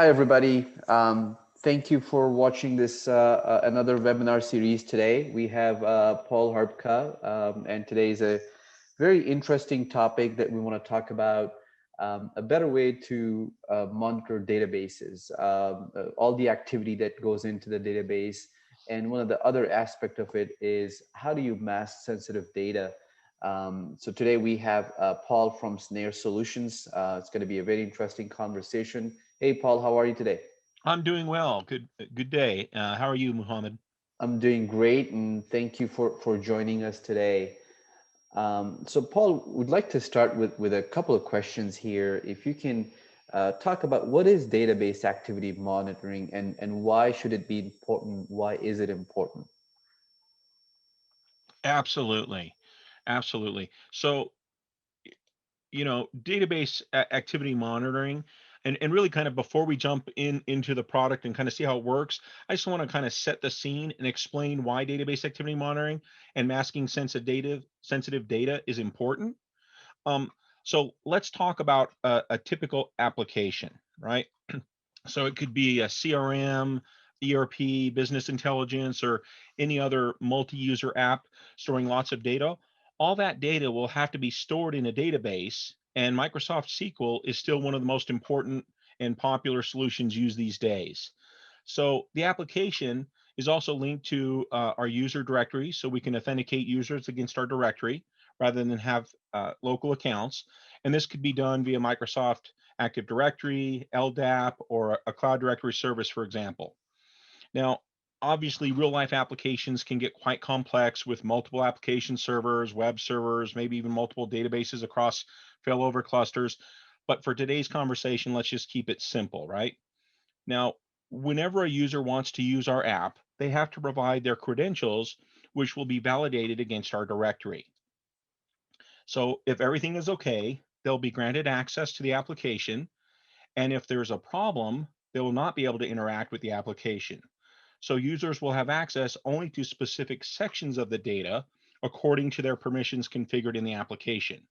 Hi, everybody. Thank you for watching this another webinar series today. We have Paul Harbka, and today is a very interesting topic that we want to talk about, a better way to monitor databases, all the activity that goes into the database. And one of the other aspect of it is how do you mask sensitive data? So today we have Paul from SNARE Solutions. It's going to be a very interesting conversation. Hey, Paul, how are you today? I'm doing well. Good day. How are you, Muhammad? I'm doing great, and thank you for joining us today. So, Paul, would like to start with a couple of questions here. If you can talk about what is database activity monitoring and why should it be important? Why is it important? Absolutely. Absolutely. So, database activity monitoring and really kind of before we jump into the product and kind of see how it works, I just want to kind of set the scene and explain why database activity monitoring and masking sensitive data is important. Um, so let's talk about a typical application, right? So it could be a CRM, ERP, business intelligence, or any other multi-user app storing lots of data. All that data will have to be stored in a database, and Microsoft SQL is still one of the most important and popular solutions used these days. So the application is also linked to our user directory, so we can authenticate users against our directory rather than have local accounts. And this could be done via Microsoft Active Directory, LDAP, or a cloud directory service, for example. Now, obviously, real life applications can get quite complex with multiple application servers, web servers, maybe even multiple databases across failover clusters. But for today's conversation, let's just keep it simple, right? Now, whenever a user wants to use our app, they have to provide their credentials, which will be validated against our directory. So if everything is okay, they'll be granted access to the application. And if there's a problem, they will not be able to interact with the application. So users will have access only to specific sections of the data according to their permissions configured in the application.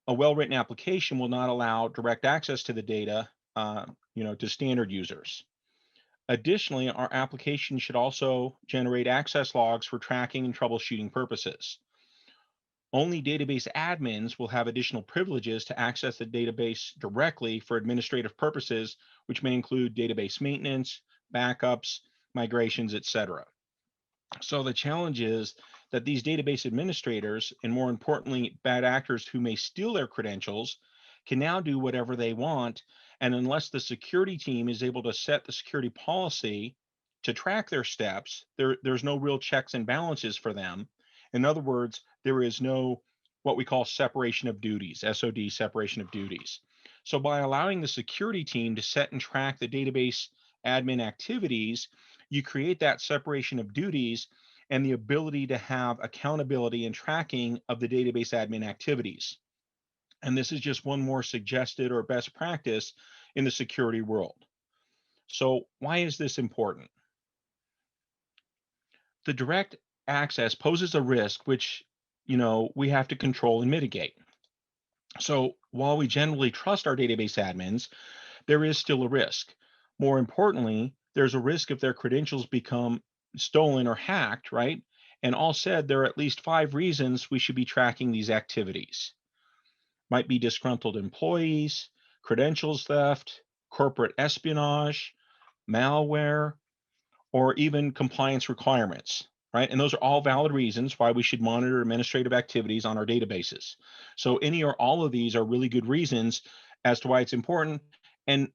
A well-written application will not allow direct access to the data, to standard users. Additionally, our application should also generate access logs for tracking and troubleshooting purposes. Only database admins will have additional privileges to access the database directly for administrative purposes, which may include database maintenance, backups, migrations, etc. So the challenge is that these database administrators, and more importantly, bad actors who may steal their credentials, can now do whatever they want. And unless the security team is able to set the security policy to track their steps, there's no real checks and balances for them. In other words, there is no what we call separation of duties, SOD, separation of duties. So by allowing the security team to set and track the database admin activities, you create that separation of duties and the ability to have accountability and tracking of the database admin activities. And this is just one more suggested or best practice in the security world. So why is this important? The direct access poses a risk which, we have to control and mitigate. So while we generally trust our database admins, there is still a risk. More importantly, there's a risk if their credentials become stolen or hacked, right? And all said, there are at least 5 reasons we should be tracking these activities. Might be disgruntled employees, credentials theft, corporate espionage, malware, or even compliance requirements, right? And those are all valid reasons why we should monitor administrative activities on our databases. So any or all of these are really good reasons as to why it's important. And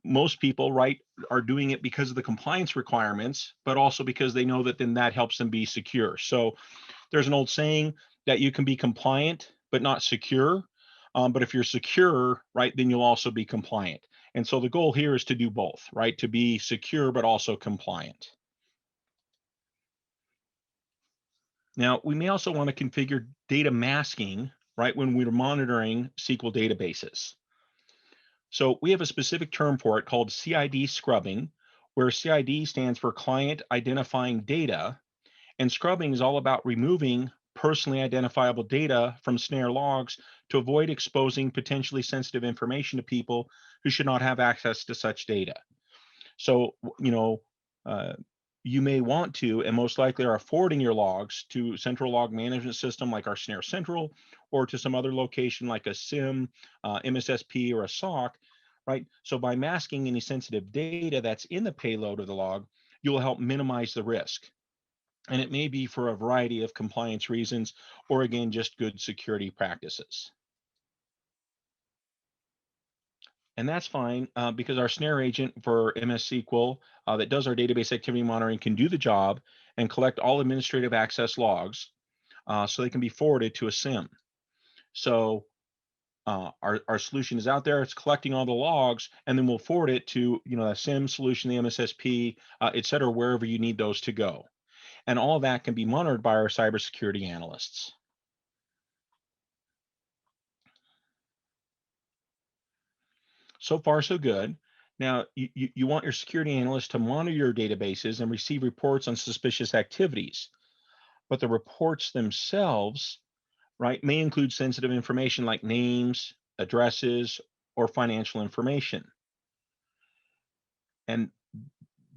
most people, right, are doing it because of the compliance requirements, but also because they know that then that helps them be secure. So there's an old saying that you can be compliant but not secure. But if you're secure, right, then you'll also be compliant. And so the goal here is to do both, right? To be secure but also compliant. Now, we may also want to configure data masking, right, when we're monitoring SQL databases. So we have a specific term for it called CID scrubbing, where CID stands for client identifying data, and scrubbing is all about removing personally identifiable data from SNARE logs to avoid exposing potentially sensitive information to people who should not have access to such data. So, uh, you may want to, and most likely are forwarding your logs to central log management system like our Snare Central, or to some other location like a SIEM, MSSP, or a SOC, right? So by masking any sensitive data that's in the payload of the log, you'll help minimize the risk. And it may be for a variety of compliance reasons, or again, just good security practices. And that's fine because our snare agent for MS-SQL that does our database activity monitoring can do the job and collect all administrative access logs so they can be forwarded to a SIEM. So our solution is out there, it's collecting all the logs, and then we'll forward it to a SIEM solution, the MSSP, et cetera, wherever you need those to go. And all of that can be monitored by our cybersecurity analysts. So far, so good. Now, you want your security analyst to monitor your databases and receive reports on suspicious activities, but the reports themselves, right, may include sensitive information like names, addresses, or financial information. And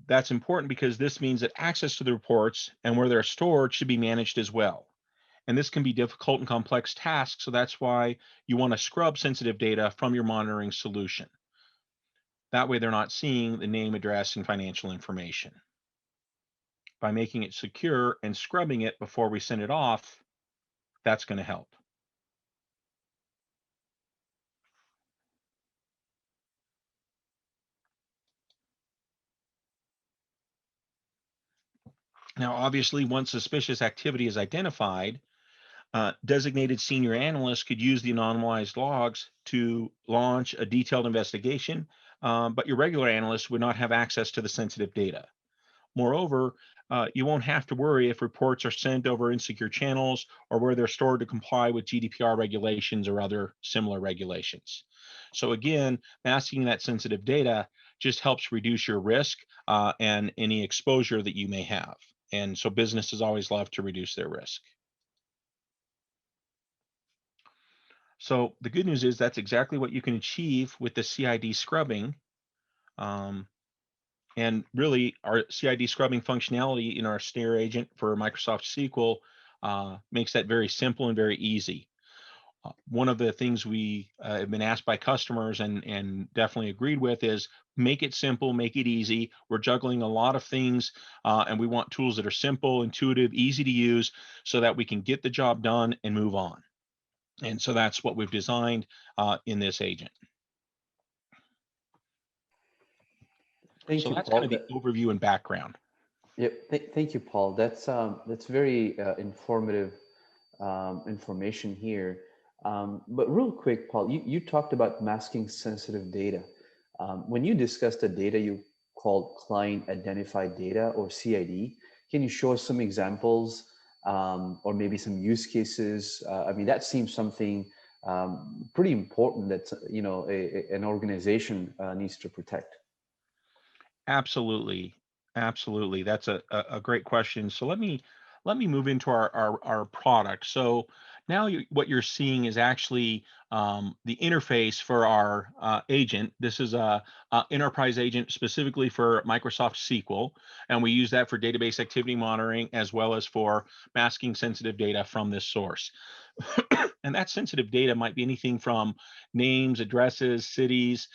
that's important because this means that access to the reports and where they're stored should be managed as well. And this can be difficult and complex tasks, so that's why you want to scrub sensitive data from your monitoring solution. That way they're not seeing the name, address, and financial information. By making it secure and scrubbing it before we send it off, that's going to help. Now, obviously, once suspicious activity is identified, designated senior analysts could use the anonymized logs to launch a detailed investigation, but your regular analyst would not have access to the sensitive data. Moreover, you won't have to worry if reports are sent over insecure channels or where they're stored to comply with GDPR regulations or other similar regulations. So again, masking that sensitive data just helps reduce your risk and any exposure that you may have. And so businesses always love to reduce their risk. So the good news is that's exactly what you can achieve with the CID scrubbing. Um, And really, our CID scrubbing functionality in our SNARE agent for Microsoft SQL makes that very simple and very easy. One of the things we have been asked by customers and definitely agreed with is make it simple, make it easy. We're juggling a lot of things, and we want tools that are simple, intuitive, easy to use, so that we can get the job done and move on. And so that's what we've designed in this agent. Thank So you, that's kind Paul. of the overview and background. Yep. Thank you, Paul. That's very informative information here. But real quick, Paul, you talked about masking sensitive data. When you discussed the data you called client identified data or CID, can you show us some examples or maybe some use cases? I mean, that seems something pretty important that an organization needs to protect. Absolutely. Absolutely. That's a great question. So let me move into our product. So now what you're seeing is actually the interface for our agent. This is a enterprise agent specifically for Microsoft SQL, and we use that for database activity monitoring as well as for masking sensitive data from this source. And that sensitive data might be anything from names, addresses, cities.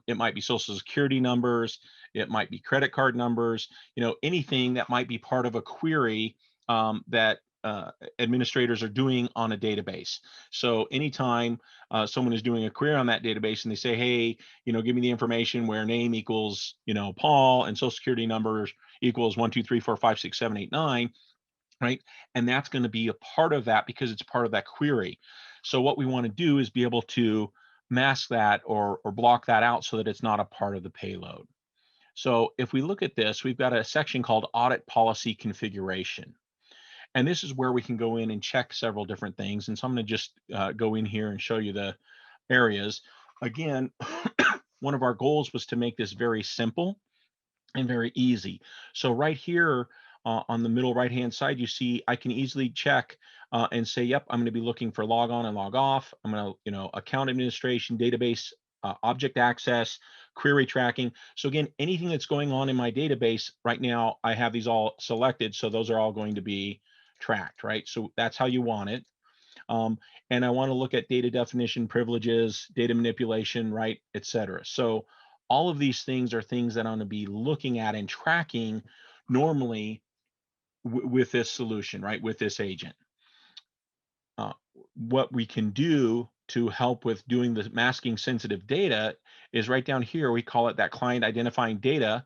It might be social security numbers. It might be credit card numbers, anything that might be part of a query that administrators are doing on a database. So anytime someone is doing a query on that database and they say, hey, give me the information where name equals, Paul and social security numbers equals 1, 2, 3, 4, 5, 6, 7, 8, 9, right? And that's going to be a part of that because it's part of that query. So what we want to do is be able to mask that or block that out so that it's not a part of the payload. So if we look at this, we've got a section called Audit Policy Configuration. And this is where we can go in and check several different things. And so I'm going to just go in here and show you the areas. Again, one of our goals was to make this very simple and very easy. So right here on the middle right-hand side, you see I can easily check and say, yep, I'm going to be looking for log on and log off. I'm going to, account administration, database, object access, query tracking. So again, anything that's going on in my database right now, I have these all selected. So those are all going to be tracked, right? So that's how you want it. And I want to look at data definition, privileges, data manipulation, right, et cetera. So all of these things are things that I'm going to be looking at and tracking normally with this solution, right, with this agent. What we can do to help with doing the masking sensitive data is right down here, we call it that client identifying data,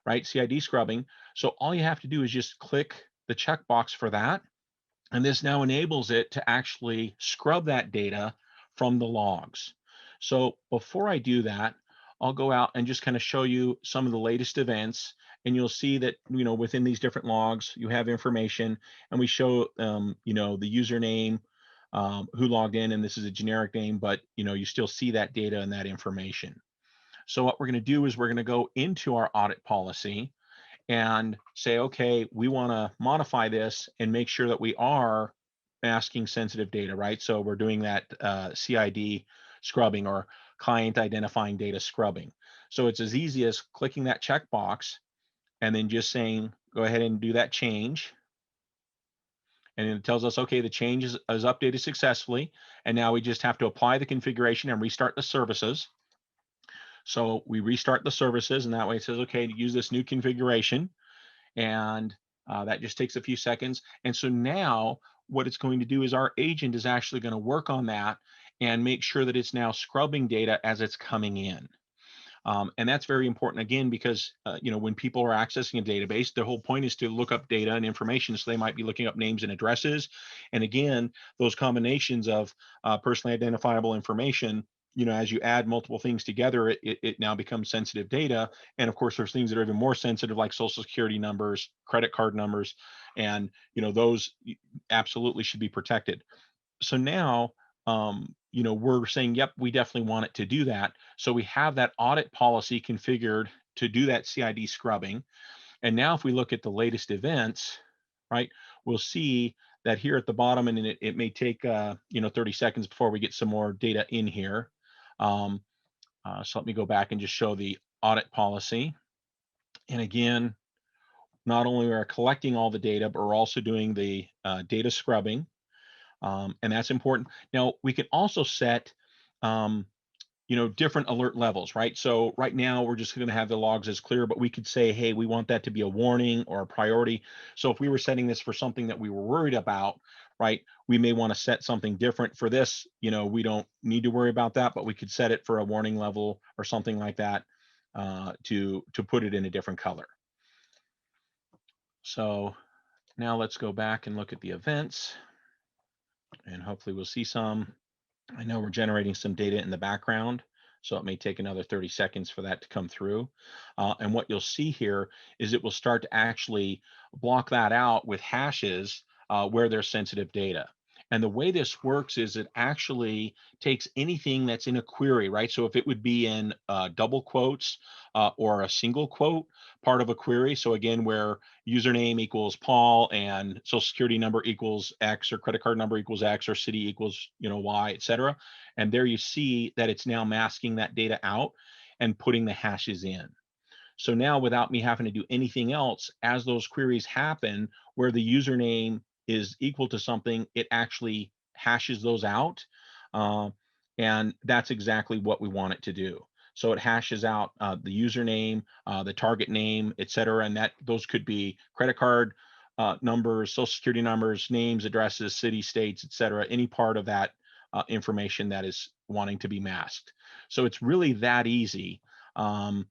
right, CID scrubbing. So all you have to do is just click the checkbox for that. And this now enables it to actually scrub that data from the logs. So before I do that, I'll go out and just kind of show you some of the latest events. And you'll see that, within these different logs, you have information, and we show, the username, who logged in, and this is a generic name, but, you still see that data and that information. So what we're going to do is we're going to go into our audit policy and say, okay, we want to modify this and make sure that we are masking sensitive data, right? So we're doing that CID scrubbing, or client identifying data scrubbing. So it's as easy as clicking that checkbox and then just saying, go ahead and do that change. And it tells us, okay, the change is updated successfully. And now we just have to apply the configuration and restart the services. So we restart the services, and that way it says, okay, to use this new configuration. And that just takes a few seconds. And so now what it's going to do is our agent is actually going to work on that and make sure that it's now scrubbing data as it's coming in. And that's very important, again, because when people are accessing a database, the whole point is to look up data and information. So they might be looking up names and addresses. And again, those combinations of personally identifiable information, as you add multiple things together, it now becomes sensitive data. And of course, there's things that are even more sensitive, like social security numbers, credit card numbers, and those absolutely should be protected. So now, we're saying, yep, we definitely want it to do that. So we have that audit policy configured to do that CID scrubbing. And now if we look at the latest events, right, we'll see that here at the bottom, and it may take 30 seconds before we get some more data in here. So let me go back and just show the audit policy. And again, not only are we collecting all the data, but we're also doing the data scrubbing. And that's important. Now we can also set, different alert levels, right? So right now we're just going to have the logs as clear, but we could say, hey, we want that to be a warning or a priority. So if we were setting this for something that we were worried about, right, we may want to set something different for this. We don't need to worry about that, but we could set it for a warning level or something like that to put it in a different color. So now let's go back and look at the events, and hopefully we'll see some. I know we're generating some data in the background, so it may take another 30 seconds for that to come through. And what you'll see here is it will start to actually block that out with hashes where there's sensitive data. And the way this works is it actually takes anything that's in a query, right? So if it would be in double quotes or a single quote, part of a query. So again, where username equals Paul and social security number equals X, or credit card number equals X, or city equals, Y, et cetera. And there you see that it's now masking that data out and putting the hashes in. So now, without me having to do anything else, as those queries happen where the username is equal to something, it actually hashes those out. And that's exactly what we want it to do. So it hashes out the username, the target name, et cetera. And those could be credit card numbers, social security numbers, names, addresses, city, states, et cetera, any part of that information that is wanting to be masked. So it's really that easy. And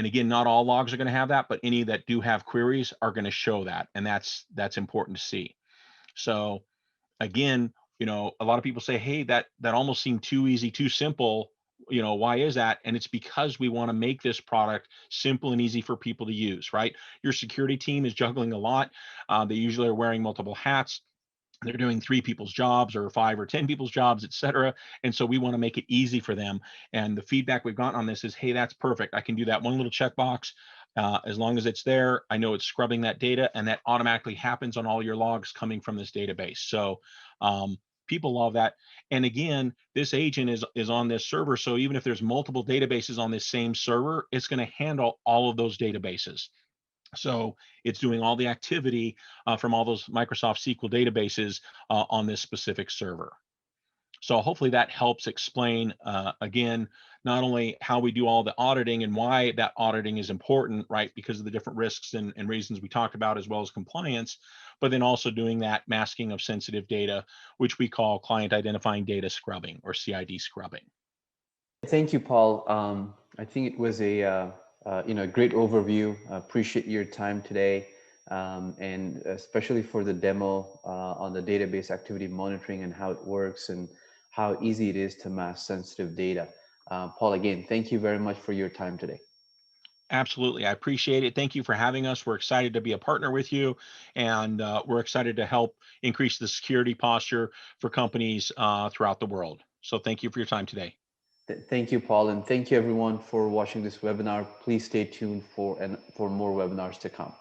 again, not all logs are going to have that, but any that do have queries are going to show that. And that's important to see. So again, a lot of people say, hey, that almost seemed too easy, too simple. Why is that? And it's because we want to make this product simple and easy for people to use, right? Your security team is juggling a lot. They usually are wearing multiple hats. They're doing 3 people's jobs or 5 or 10 people's jobs, et cetera. And so we want to make it easy for them. And the feedback we've gotten on this is, hey, that's perfect. I can do that one little checkbox. As long as it's there, I know it's scrubbing that data, and that automatically happens on all your logs coming from this database. So people love that. And again, this agent is on this server. So even if there's multiple databases on this same server, it's going to handle all of those databases. So it's doing all the activity from all those Microsoft SQL databases on this specific server. So hopefully that helps explain, again, not only how we do all the auditing and why that auditing is important, right, because of the different risks and reasons we talked about, as well as compliance, but then also doing that masking of sensitive data, which we call client identifying data scrubbing, or CID scrubbing. Thank you, Paul. I think it was a great overview. I appreciate your time today, and especially for the demo on the database activity monitoring and how it works and how easy it is to mask sensitive data. Paul, again, thank you very much for your time today. Absolutely. I appreciate it. Thank you for having us. We're excited to be a partner with you, and we're excited to help increase the security posture for companies throughout the world. So thank you for your time today. Thank you, Paul, and thank you everyone for watching this webinar. Please stay tuned for more webinars to come.